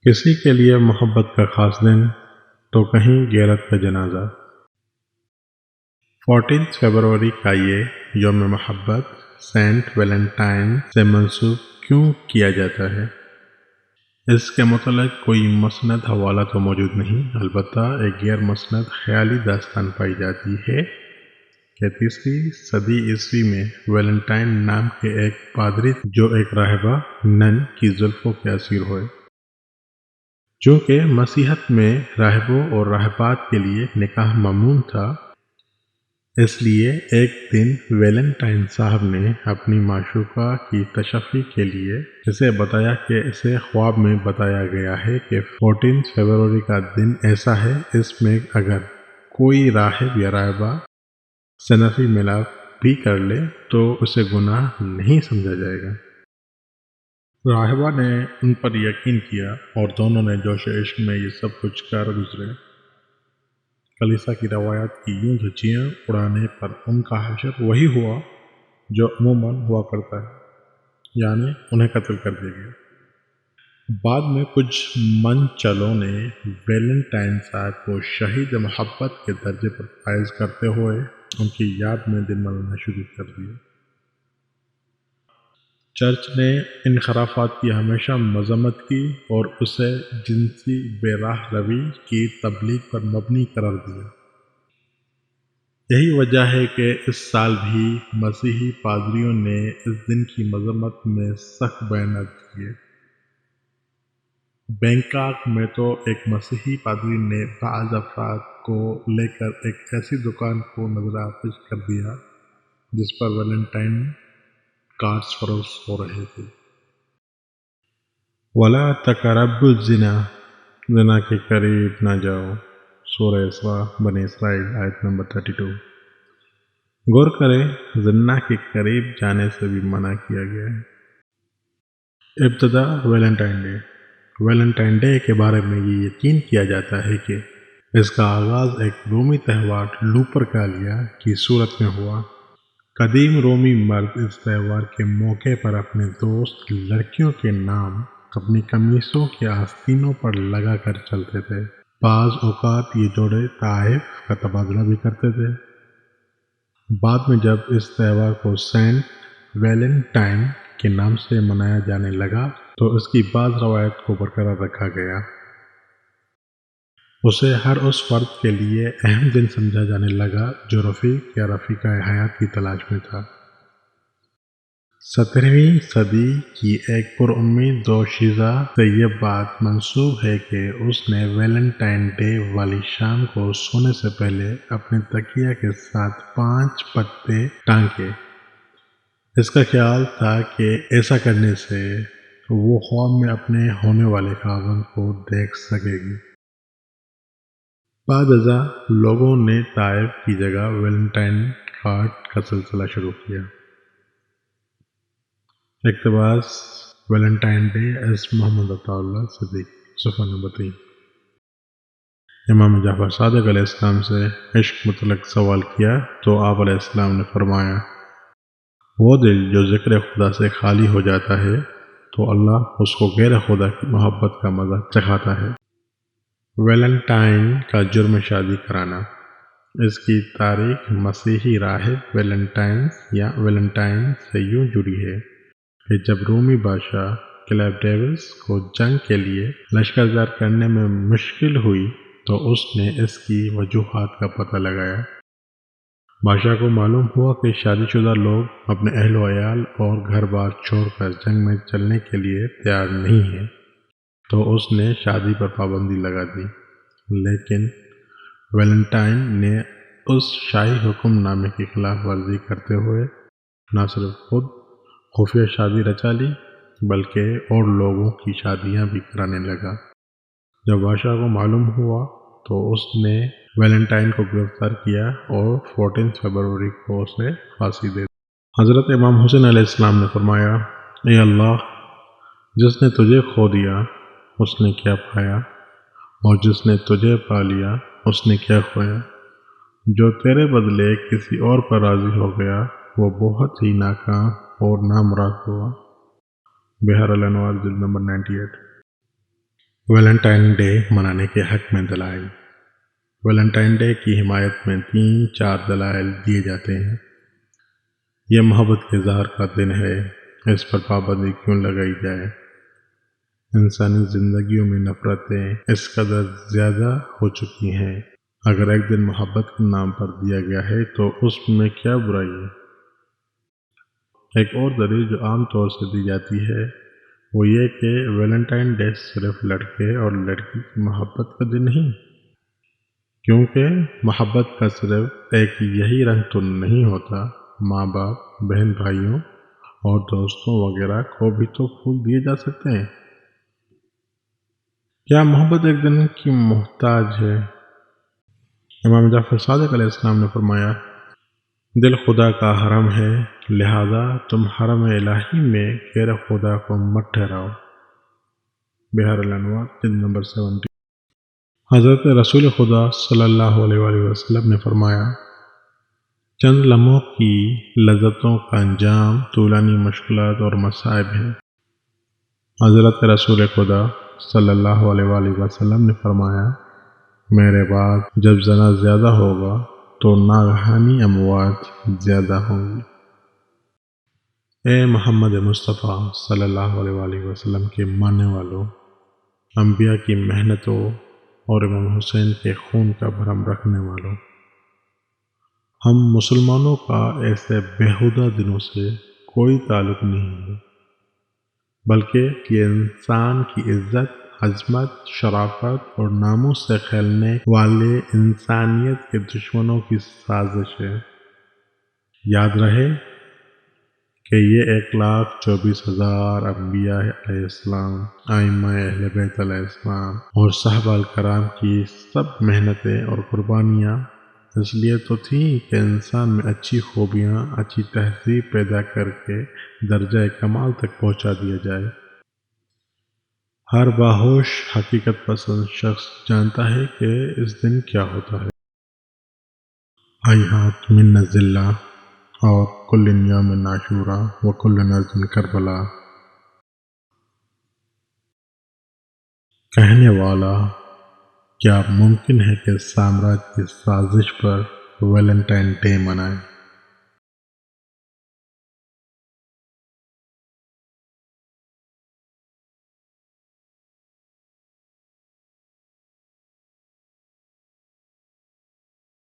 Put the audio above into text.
کسی کے لیے محبت کا خاص دن تو کہیں غیرت کا جنازہ۔ 14 فروری کا یہ یوم محبت سینٹ ویلنٹائن سے منسوب کیوں کیا جاتا ہے؟ اس کے متعلق کوئی مسند حوالہ تو موجود نہیں، البتہ ایک غیر مسند خیالی داستان پائی جاتی ہے کہ 3 صدی عیسوی میں ویلنٹائن نام کے ایک پادری جو ایک راہبہ نن کی زلفوں کے اسیر ہوئے۔ چونکہ مسیحیت میں راہبوں اور راہبات کے لیے نکاح ممنوع تھا، اس لیے ایک دن ویلنٹائن صاحب نے اپنی معشوقہ کی تشفی کے لیے اسے بتایا کہ اسے خواب میں بتایا گیا ہے کہ 14 فروری کا دن ایسا ہے، اس میں اگر کوئی راہب یا راہبہ صنفی ملاپ بھی کر لے تو اسے گناہ نہیں سمجھا جائے گا۔ راہبہ نے ان پر یقین کیا اور دونوں نے جوش عشق میں یہ سب کچھ کر گزرے۔ کلیسا کی روایات کی یوں دھجیاں اڑانے پر ان کا حشر وہی ہوا جو عموماً ہوا کرتا ہے، یعنی انہیں قتل کر دیا گیا۔ بعد میں کچھ منچلوں نے ویلنٹائن صاحب کو شہید محبت کے درجے پر فائز کرتے ہوئے ان کی یاد میں دن منانا شروع کر دیا۔ چرچ نے ان خرافات کی ہمیشہ مذمت کی اور اسے جنسی بے راہ روی کی تبلیغ پر مبنی قرار دیا۔ یہی وجہ ہے کہ اس سال بھی مسیحی پادریوں نے اس دن کی مذمت میں سخت بیانات دیے۔ بینکاک میں تو ایک مسیحی پادری نے بعض افراد کو لے کر ایک ایسی دکان کو نظر آتش کر دیا جس پر ویلنٹائن کارڈز فروخت ہو رہے تھے۔ وَلَا تَقْرَبُوا الزِّنَا، زنا کے قریب نہ جاؤ، سورہ اسراء بنی اسرائیل آیت نمبر 32۔ غور کریں، زنا کے قریب جانے سے بھی منع کیا گیا ہے۔ ابتدا ویلنٹائن ڈے۔ ویلنٹائن ڈے کے بارے میں یہ یقین کیا جاتا ہے کہ اس کا آغاز ایک رومی تہوار لوپرکالیا کی صورت میں ہوا۔ قدیم رومی مرد اس تہوار کے موقع پر اپنے دوست لڑکیوں کے نام اپنی قمیصوں کے آستینوں پر لگا کر چلتے تھے۔ بعض اوقات یہ جوڑے تحائف کا تبادلہ بھی کرتے تھے۔ بعد میں جب اس تہوار کو سینٹ ویلنٹائن کے نام سے منایا جانے لگا تو اس کی بعض روایت کو برقرار رکھا گیا۔ اسے ہر اس فرد کے لیے اہم دن سمجھا جانے لگا جو رفیق یا رفیقہ حیات کی تلاش میں تھا۔ 17ویں صدی کی ایک پر امید دوشیزہ سے یہ بات منسوب ہے کہ اس نے ویلنٹائن ڈے والی شام کو سونے سے پہلے اپنے تکیہ کے ساتھ 5 پتے ٹانکے۔ اس کا خیال تھا کہ ایسا کرنے سے وہ خواب میں اپنے ہونے والے خاوند کو دیکھ سکے گی۔ بعد ازاں لوگوں نے طائف کی جگہ ویلنٹائن کارڈ کا سلسلہ شروع کیا۔ اقتباس: ویلنٹائن ڈے ایس محمد عطا اللہ صدیق، صفحہ نمبر 3۔ امام جعفر صادق علیہ السلام سے عشق متعلق سوال کیا تو آپ علیہ السلام نے فرمایا، وہ دل جو ذکر خدا سے خالی ہو جاتا ہے تو اللہ اس کو غیر خدا کی محبت کا مزہ چکھاتا ہے۔ ویلنٹائن کا جرم شادی کرانا۔ اس کی تاریخ مسیحی راہب ویلنٹائنس یا ویلنٹائن سے یوں جڑی ہے کہ جب رومی بادشاہ کلیوڈیوس کو جنگ کے لیے لشکرزار کرنے میں مشکل ہوئی تو اس نے اس کی وجوہات کا پتہ لگایا۔ بادشاہ کو معلوم ہوا کہ شادی شدہ لوگ اپنے اہل و عیال اور گھر بار چھوڑ کر جنگ میں چلنے کے لیے تیار نہیں ہیں، تو اس نے شادی پر پابندی لگا دی۔ لیکن ویلنٹائن نے اس شاہی حکم نامے کی خلاف ورزی کرتے ہوئے نہ صرف خود خفیہ شادی رچا لی بلکہ اور لوگوں کی شادیاں بھی کرانے لگا۔ جب بادشاہ کو معلوم ہوا تو اس نے ویلنٹائن کو گرفتار کیا اور 14 فروری کو اسے پھانسی دے دی۔ حضرت امام حسین علیہ السلام نے فرمایا، اے اللہ، جس نے تجھے کھو دیا اس نے کیا پایا، اور جس نے تجھے پا لیا اس نے کیا کھویا۔ جو تیرے بدلے کسی اور پر راضی ہو گیا وہ بہت ہی ناکام اور نامراد ہوا۔ بہار الانوار جلد نمبر 98۔ ویلنٹائن ڈے منانے کے حق میں دلائل۔ ویلنٹائن ڈے کی حمایت میں 3-4 دلائل دیے جاتے ہیں۔ یہ محبت کے اظہار کا دن ہے، اس پر پابندی کیوں لگائی جائے؟ انسانی زندگیوں میں نفرتیں اس قدر زیادہ ہو چکی ہیں، اگر ایک دن محبت کے نام پر دیا گیا ہے تو اس میں کیا برائی ہے؟ ایک اور دلیل جو عام طور سے دی جاتی ہے وہ یہ کہ ویلنٹائن ڈے صرف لڑکے اور لڑکی کی محبت کا دن نہیں، کیونکہ محبت کا صرف ایک یہی رنگ تو نہیں ہوتا، ماں باپ، بہن بھائیوں اور دوستوں وغیرہ کو بھی تو پھول دیے جا سکتے ہیں۔ کیا محبت ایک دن کی محتاج ہے؟ امام جعفر صادق علیہ السلام نے فرمایا، دل خدا کا حرم ہے، لہذا تم حرم الہی میں غیر خدا کو مت ٹھہراؤ۔ بحار الانوار جلد نمبر 70۔ حضرت رسول خدا صلی اللہ علیہ وآلہ وسلم نے فرمایا، چند لمحوں کی لذتوں کا انجام طولانی مشکلات اور مصائب ہے۔ حضرت رسول خدا صلی اللہ علیہ وآلہ وسلم نے فرمایا، میرے بعد جب زنا زیادہ ہوگا تو ناگہانی اموات زیادہ ہوں گی۔ اے محمد مصطفیٰ صلی اللہ علیہ وآلہ وسلم کے ماننے والوں، انبیاء کی محنتوں اور امام حسین کے خون کا بھرم رکھنے والوں، ہم مسلمانوں کا ایسے بیہودہ دنوں سے کوئی تعلق نہیں ہے، بلکہ یہ انسان کی عزت، عظمت، شرافت اور ناموس سے کھیلنے والے انسانیت کے دشمنوں کی سازش ہے۔ یاد رہے کہ یہ 1,24,000 انبیاء علیہ السلام، ائمہ اہل بیت علیہ السلام اور صحابہ الکرام کی سب محنتیں اور قربانیاں اس لیے تو تھیں کہ انسان میں اچھی خوبیاں، اچھی تہذیب پیدا کر کے درجہ کمال تک پہنچا دیا جائے۔ ہر باہوش حقیقت پسند شخص جانتا ہے کہ اس دن کیا ہوتا ہے۔ ہیہات من الذلہ اور کل یوم عاشوراء وکل ارض کربلا۔ کہنے والا، کیا ممکن ہے کہ سامراج کی سازش پر ویلنٹائن ڈے منائیں؟